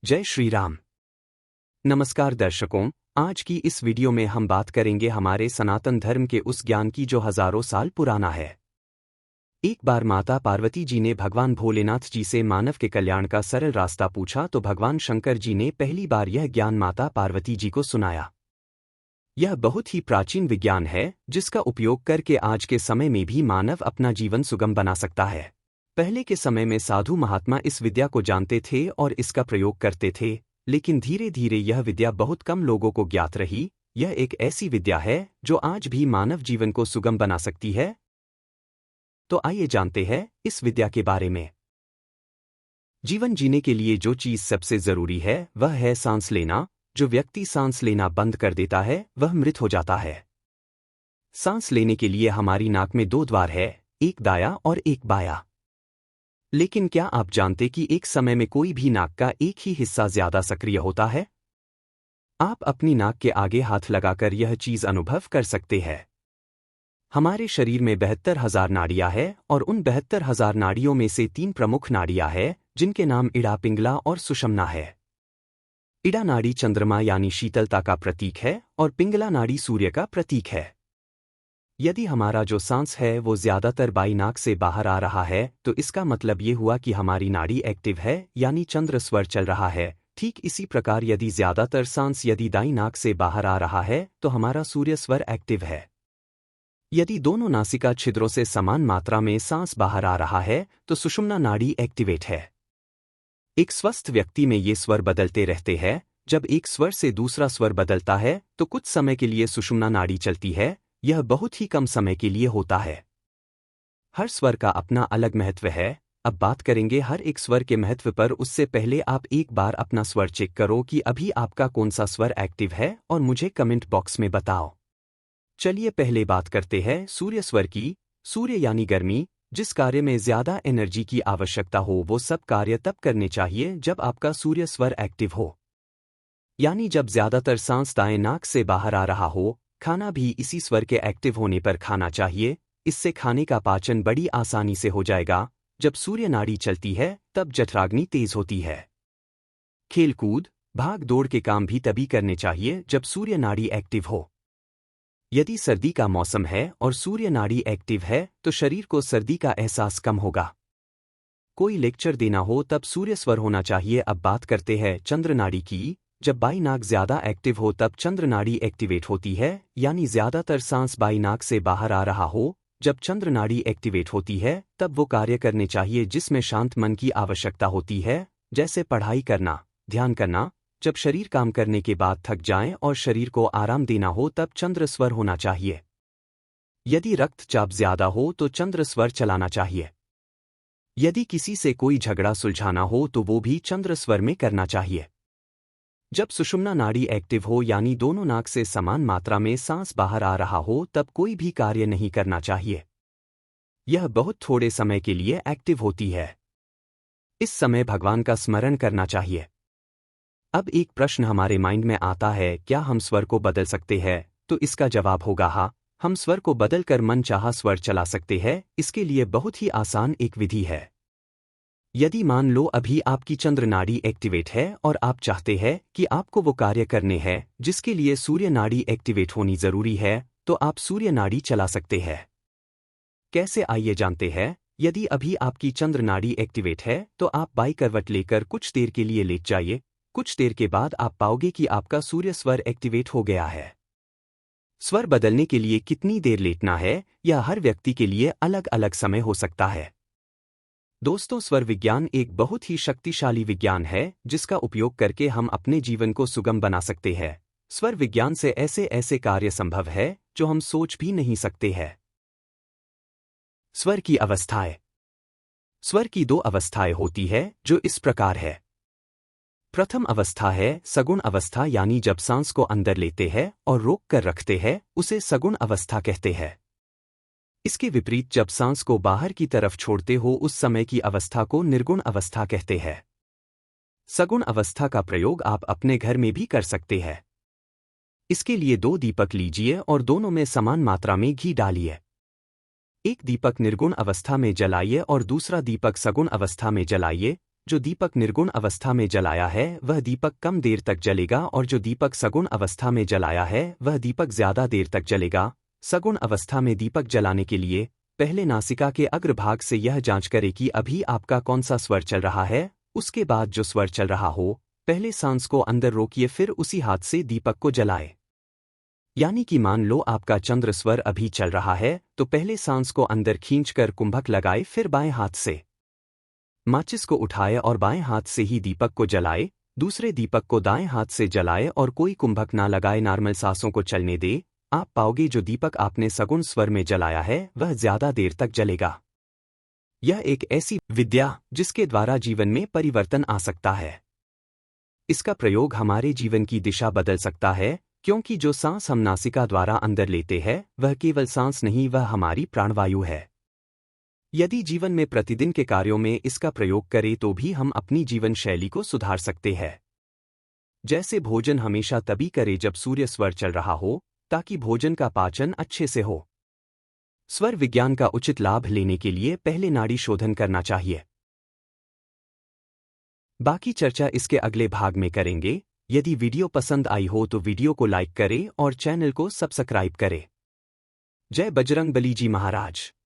जय श्री राम। नमस्कार दर्शकों, आज की इस वीडियो में हम बात करेंगे हमारे सनातन धर्म के उस ज्ञान की जो हजारों साल पुराना है। एक बार माता पार्वती जी ने भगवान भोलेनाथ जी से मानव के कल्याण का सरल रास्ता पूछा तो भगवान शंकर जी ने पहली बार यह ज्ञान माता पार्वती जी को सुनाया। यह बहुत ही प्राचीन विज्ञान है जिसका उपयोग करके आज के समय में भी मानव अपना जीवन सुगम बना सकता है। पहले के समय में साधु महात्मा इस विद्या को जानते थे और इसका प्रयोग करते थे, लेकिन धीरे धीरे यह विद्या बहुत कम लोगों को ज्ञात रही। यह एक ऐसी विद्या है जो आज भी मानव जीवन को सुगम बना सकती है। तो आइए जानते हैं इस विद्या के बारे में। जीवन जीने के लिए जो चीज सबसे जरूरी है वह है सांस लेना। जो व्यक्ति सांस लेना बंद कर देता है वह मृत हो जाता है। सांस लेने के लिए हमारी नाक में दो द्वार है, एक दाया और एक बाया। लेकिन क्या आप जानते कि एक समय में कोई भी नाक का एक ही हिस्सा ज्यादा सक्रिय होता है? आप अपनी नाक के आगे हाथ लगाकर यह चीज अनुभव कर सकते हैं। हमारे शरीर में 72,000 नाड़ियां हैं और उन 72,000 नाड़ियों में से 3 प्रमुख नाड़ियां हैं जिनके नाम इड़ा, पिंगला और सुषुम्ना है। इड़ा नाड़ी चंद्रमा यानी शीतलता का प्रतीक है और पिंगला नाड़ी सूर्य का प्रतीक है। यदि हमारा जो सांस है वो ज्यादातर बाई नाक से बाहर आ रहा है तो इसका मतलब ये हुआ कि हमारी नाड़ी एक्टिव है यानी चंद्र स्वर चल रहा है। ठीक इसी प्रकार यदि ज्यादातर सांस यदि दाई नाक से बाहर आ रहा है तो हमारा सूर्य स्वर एक्टिव है। यदि दोनों नासिका छिद्रों से समान मात्रा में सांस बाहर आ रहा है तो सुषुम्ना नाड़ी एक्टिवेट है। एक स्वस्थ व्यक्ति में ये स्वर बदलते रहते हैं। जब एक स्वर से दूसरा स्वर बदलता है तो कुछ समय के लिए सुषुम्ना नाड़ी चलती है। यह बहुत ही कम समय के लिए होता है। हर स्वर का अपना अलग महत्व है। अब बात करेंगे हर एक स्वर के महत्व पर। उससे पहले आप एक बार अपना स्वर चेक करो कि अभी आपका कौन सा स्वर एक्टिव है और मुझे कमेंट बॉक्स में बताओ। चलिए पहले बात करते हैं सूर्य स्वर की। सूर्य यानी गर्मी। जिस कार्य में ज्यादा एनर्जी की आवश्यकता हो वो सब कार्य तब करने चाहिए जब आपका सूर्य स्वर एक्टिव हो, यानी जब ज्यादातर सांस दाएं नाक से बाहर आ रहा हो। खाना भी इसी स्वर के एक्टिव होने पर खाना चाहिए। इससे खाने का पाचन बड़ी आसानी से हो जाएगा। जब सूर्य नाड़ी चलती है तब जठराग्नि तेज होती है। खेलकूद, भाग दौड़ के काम भी तभी करने चाहिए जब सूर्य नाड़ी एक्टिव हो। यदि सर्दी का मौसम है और सूर्य नाड़ी एक्टिव है तो शरीर को सर्दी का एहसास कम होगा। कोई लेक्चर देना हो तब सूर्य स्वर होना चाहिए। अब बात करते हैं चंद्र नाड़ी की। जब बाई नाक ज्यादा एक्टिव हो तब चंद्र नाड़ी एक्टिवेट होती है, यानी ज्यादातर सांस बाई नाक से बाहर आ रहा हो। जब चंद्र नाड़ी एक्टिवेट होती है तब वो कार्य करने चाहिए जिसमें शांत मन की आवश्यकता होती है, जैसे पढ़ाई करना, ध्यान करना। जब शरीर काम करने के बाद थक जाए और शरीर को आराम देना हो तब चंद्र स्वर होना चाहिए। यदि रक्तचाप ज्यादा हो तो चंद्र स्वर चलाना चाहिए। यदि किसी से कोई झगड़ा सुलझाना हो तो वो भी चंद्र स्वर में करना चाहिए। जब सुषुम्ना नाड़ी एक्टिव हो यानी दोनों नाक से समान मात्रा में सांस बाहर आ रहा हो तब कोई भी कार्य नहीं करना चाहिए। यह बहुत थोड़े समय के लिए एक्टिव होती है। इस समय भगवान का स्मरण करना चाहिए। अब एक प्रश्न हमारे माइंड में आता है, क्या हम स्वर को बदल सकते हैं? तो इसका जवाब होगा हाँ, हम स्वर को बदलकर मनचाहा स्वर चला सकते हैं। इसके लिए बहुत ही आसान एक विधि है। यदि मान लो अभी आपकी चंद्र नाड़ी एक्टिवेट है और आप चाहते हैं कि आपको वो कार्य करने हैं जिसके लिए सूर्य नाड़ी एक्टिवेट होनी जरूरी है, तो आप सूर्य नाड़ी चला सकते हैं। कैसे, आइए जानते हैं। यदि अभी आपकी चंद्र नाड़ी एक्टिवेट है तो आप बाई करवट लेकर कुछ देर के लिए लेट जाइए। कुछ देर के बाद आप पाओगे कि आपका सूर्य स्वर एक्टिवेट हो गया है। स्वर बदलने के लिए कितनी देर लेटना है यह हर व्यक्ति के लिए अलग अलग समय हो सकता है। दोस्तों, स्वर विज्ञान एक बहुत ही शक्तिशाली विज्ञान है जिसका उपयोग करके हम अपने जीवन को सुगम बना सकते हैं। स्वर विज्ञान से ऐसे ऐसे कार्य संभव है जो हम सोच भी नहीं सकते हैं। स्वर की अवस्थाएं। स्वर की 2 अवस्थाएं होती है जो इस प्रकार है। प्रथम अवस्था है सगुण अवस्था, यानी जब सांस को अंदर लेते हैं और रोक कर रखते हैं उसे सगुण अवस्था कहते हैं। इसके विपरीत जब सांस को बाहर की तरफ छोड़ते हो उस समय की अवस्था को निर्गुण अवस्था कहते हैं। सगुण अवस्था का प्रयोग आप अपने घर में भी कर सकते हैं। इसके लिए 2 दीपक लीजिए और दोनों में समान मात्रा में घी डालिए। एक दीपक निर्गुण अवस्था में जलाइए और दूसरा दीपक सगुण अवस्था में जलाइए। जो दीपक निर्गुण अवस्था में जलाया है वह दीपक कम देर तक जलेगा और जो दीपक सगुण अवस्था में जलाया है वह दीपक ज्यादा देर तक जलेगा। सगुण अवस्था में दीपक जलाने के लिए पहले नासिका के अग्रभाग से यह जांच करें कि अभी आपका कौन सा स्वर चल रहा है। उसके बाद जो स्वर चल रहा हो पहले सांस को अंदर रोकिए, फिर उसी हाथ से दीपक को जलाए। यानी कि मान लो आपका चंद्र स्वर अभी चल रहा है तो पहले सांस को अंदर खींचकर कुंभक लगाए, फिर बाएं हाथ से माचिस को उठाए और बाएं हाथ से ही दीपक को जलाए। दूसरे दीपक को दाएं हाथ से जलाए और कोई कुंभक ना लगाए, नॉर्मल सांसों को चलने दे। आप पाओगे जो दीपक आपने सगुण स्वर में जलाया है वह ज्यादा देर तक जलेगा। यह एक ऐसी विद्या जिसके द्वारा जीवन में परिवर्तन आ सकता है। इसका प्रयोग हमारे जीवन की दिशा बदल सकता है, क्योंकि जो सांस हम नासिका द्वारा अंदर लेते हैं वह केवल सांस नहीं, वह हमारी प्राणवायु है। यदि जीवन में प्रतिदिन के कार्यों में इसका प्रयोग करें तो भी हम अपनी जीवन शैली को सुधार सकते हैं। जैसे भोजन हमेशा तभी करें जब सूर्य स्वर चल रहा हो, ताकि भोजन का पाचन अच्छे से हो। स्वर विज्ञान का उचित लाभ लेने के लिए पहले नाड़ी शोधन करना चाहिए। बाकी चर्चा इसके अगले भाग में करेंगे। यदि वीडियो पसंद आई हो तो वीडियो को लाइक करें और चैनल को सब्सक्राइब करें। जय बजरंगबली जी महाराज।